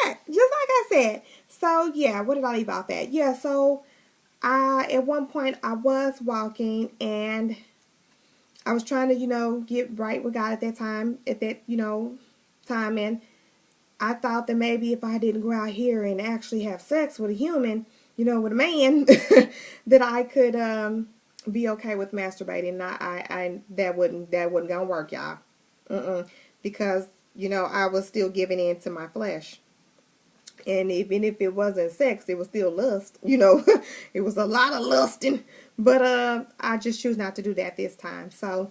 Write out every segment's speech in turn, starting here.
that. Just like I said. So, yeah, what did I leave off at? Yeah, so at one point I was walking and I was trying to, get right with God at that, time. And I thought that maybe if I didn't go out here and actually have sex with a human, with a man, that I could be okay with masturbating. I that wasn't gonna work, y'all. Because I was still giving in to my flesh, and even if it wasn't sex, it was still lust. It was a lot of lusting, but I just choose not to do that this time. So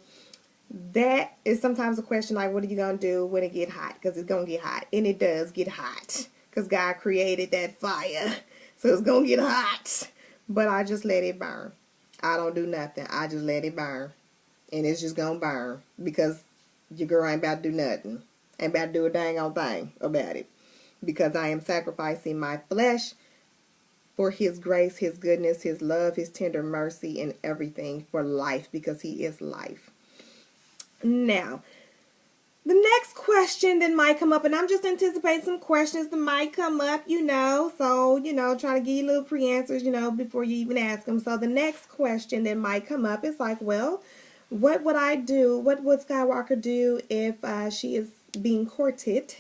that is sometimes a question like, what are you going to do when it get hot? Because it's going to get hot. And it does get hot. Because God created that fire. So it's going to get hot. But I just let it burn. I don't do nothing. I just let it burn. And it's just going to burn. Because your girl ain't about to do nothing. Ain't about to do a dang old thing about it. Because I am sacrificing my flesh for His grace, His goodness, His love, His tender mercy, and everything for life. Because He is life. Now, the next question that might come up, and I'm just anticipating some questions that might come up, so, try to give you little pre-answers, before you even ask them. So the next question that might come up is like, well, what would I do? What would Skywalker do if she is being courted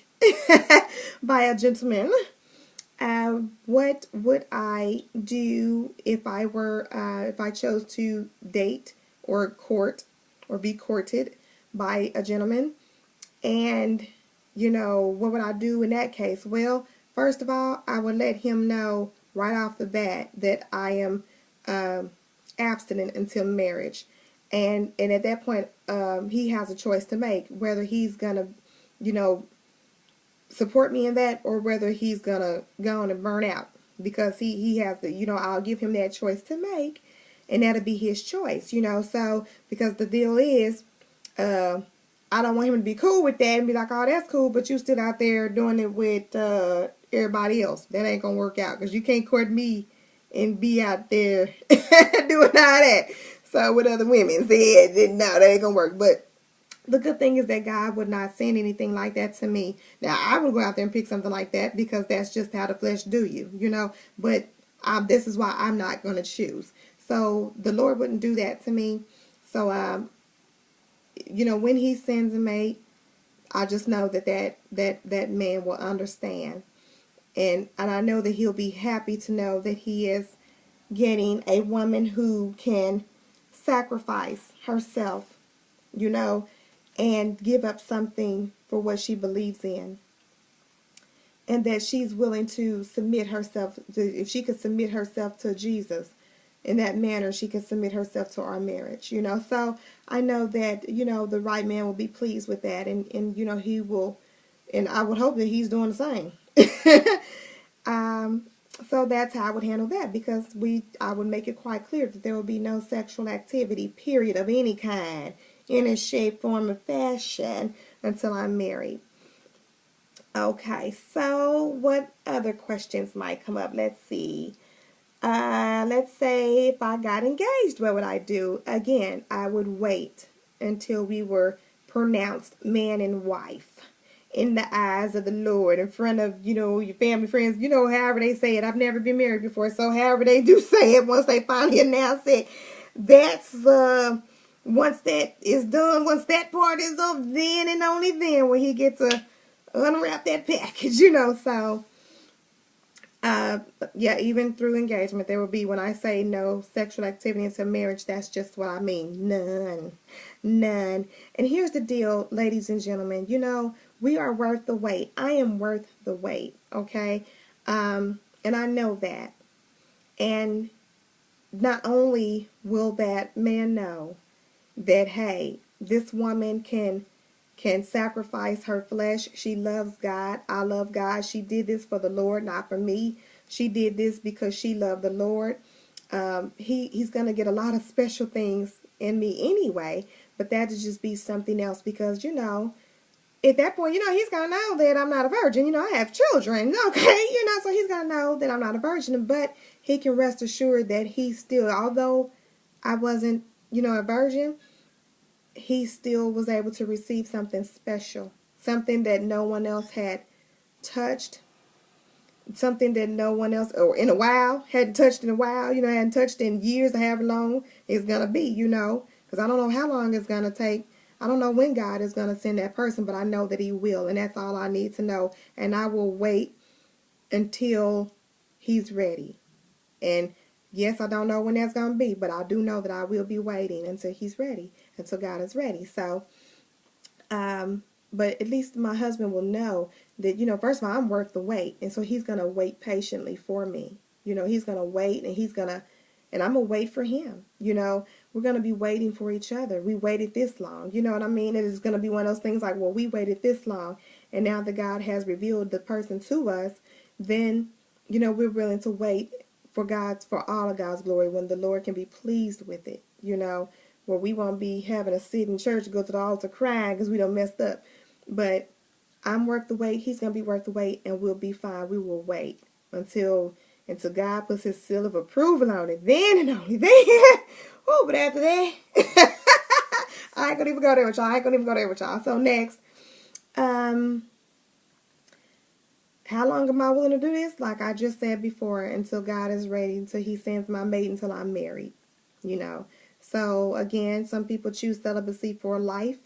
by a gentleman? What would I do if I chose to date or court or be courted by a gentleman? And what would I do in that case? Well, first of all, I would let him know right off the bat that I am abstinent until marriage, and at that point he has a choice to make whether he's gonna support me in that or whether he's gonna go on and burn out, because he has the I'll give him that choice to make, and that'll be his choice, so because the deal is I don't want him to be cool with that and be like, oh, that's cool, but you still out there doing it with everybody else. That ain't gonna work out, because you can't court me and be out there doing all that. So with other women, said, no, that ain't gonna work. But the good thing is that God would not send anything like that to me. Now, I would go out there and pick something like that, because that's just how the flesh do you, But this is why I'm not going to choose. So the Lord wouldn't do that to me. So, when He sends a mate, I just know that man will understand. And I know that he'll be happy to know that he is getting a woman who can sacrifice herself, and give up something for what she believes in. And that she's willing to submit herself if she could submit herself to Jesus in that manner, she can submit herself to our marriage, So I know that, the right man will be pleased with that, and he will, and I would hope that he's doing the same. So that's how I would handle that, because I would make it quite clear that there will be no sexual activity, period, of any kind, any shape, form, or fashion until I'm married. Okay, so what other questions might come up? Let's see. Let's say if I got engaged, what would I do? Again, I would wait until we were pronounced man and wife in the eyes of the Lord, in front of, your family, friends, however they say it. I've never been married before, so however they do say it, once they finally announce it, that's, once that is done, once that part is up, then and only then will he get to unwrap that package, so... yeah, even through engagement, there will be, when I say no sexual activity until marriage, that's just what I mean. None. None. And here's the deal, ladies and gentlemen. We are worth the wait. I am worth the wait, okay? And I know that. And not only will that man know that, hey, this woman can sacrifice her flesh. She loves God. I love God. She did this for the Lord, not for me. She did this because she loved the Lord. He's going to get a lot of special things in me anyway, but that would just be something else, because, at that point, he's going to know that I'm not a virgin. I have children, okay? So he's going to know that I'm not a virgin, but he can rest assured that he still, although I wasn't, a virgin, he still was able to receive something special, something that no one else had touched, something that no one else, or in a while, hadn't touched in a while, hadn't touched in years or however long it's going to be, because I don't know how long it's going to take. I don't know when God is going to send that person, but I know that he will, and that's all I need to know. And I will wait until he's ready. And yes, I don't know when that's going to be, but I do know that I will be waiting until he's ready, until God is ready. So, but at least my husband will know that, first of all, I'm worth the wait. And so he's going to wait patiently for me. He's going to wait, and I'm going to wait for him. We're going to be waiting for each other. We waited this long. You know what I mean? It is going to be one of those things like, well, we waited this long. And now that God has revealed the person to us, then, we're willing to wait for all of God's glory, when the Lord can be pleased with it, where we won't be having to sit in church, go to the altar crying because we done messed up. But I'm worth the wait. He's going to be worth the wait, and we'll be fine. We will wait until God puts his seal of approval on it. Then and only then. Oh, but after that, I ain't going to even go there with y'all. So next, how long am I willing to do this? Like I just said before, until God is ready, until he sends my mate, until I'm married, So again, some people choose celibacy for life.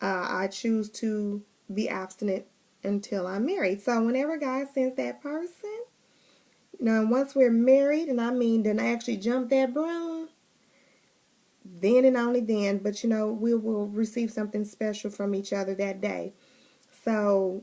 I choose to be abstinent until I'm married. So whenever God sends that person, once we're married, and I mean, then I actually jump that broom, then and only then, but we will receive something special from each other that day. So,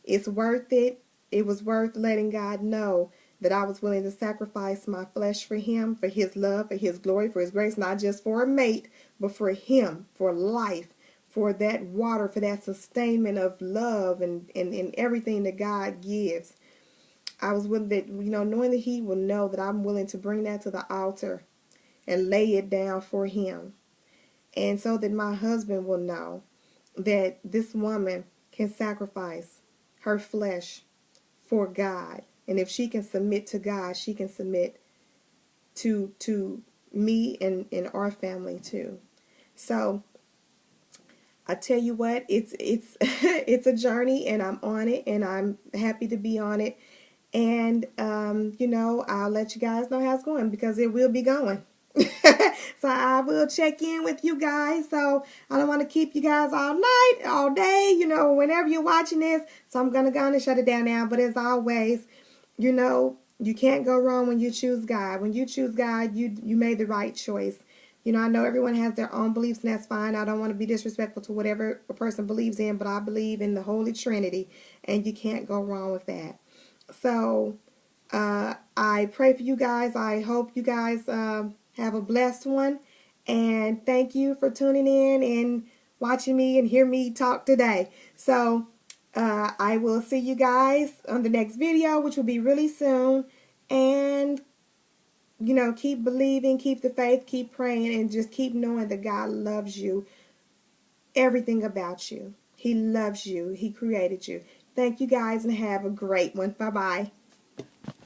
it's worth it. It was worth letting God know that I was willing to sacrifice my flesh for him, for his love, for his glory, for his grace, not just for a mate, but for him, for life, for that water, for that sustainment of love and everything that God gives. I was willing that, knowing that he will know that I'm willing to bring that to the altar and lay it down for him. And so that my husband will know that this woman can sacrifice her flesh for God. And if she can submit to God, she can submit to me and our family too. So I tell you what, it's it's a journey, and I'm on it, and I'm happy to be on it. And I'll let you guys know how it's going, because it will be going. So I will check in with you guys. So I don't want to keep you guys all night, all day, whenever you're watching this. So I'm going to go on and shut it down now. But as always, you can't go wrong when you choose God. When you choose God, you made the right choice. I know everyone has their own beliefs, and that's fine. I don't want to be disrespectful to whatever a person believes in, but I believe in the Holy Trinity, and you can't go wrong with that. So I pray for you guys. I hope you guys have a blessed one. And thank you for tuning in and watching me and hear me talk today. So I will see you guys on the next video, which will be really soon. And, keep believing, keep the faith, keep praying, and just keep knowing that God loves you. Everything about you. He loves you. He created you. Thank you guys, and have a great one. Bye-bye.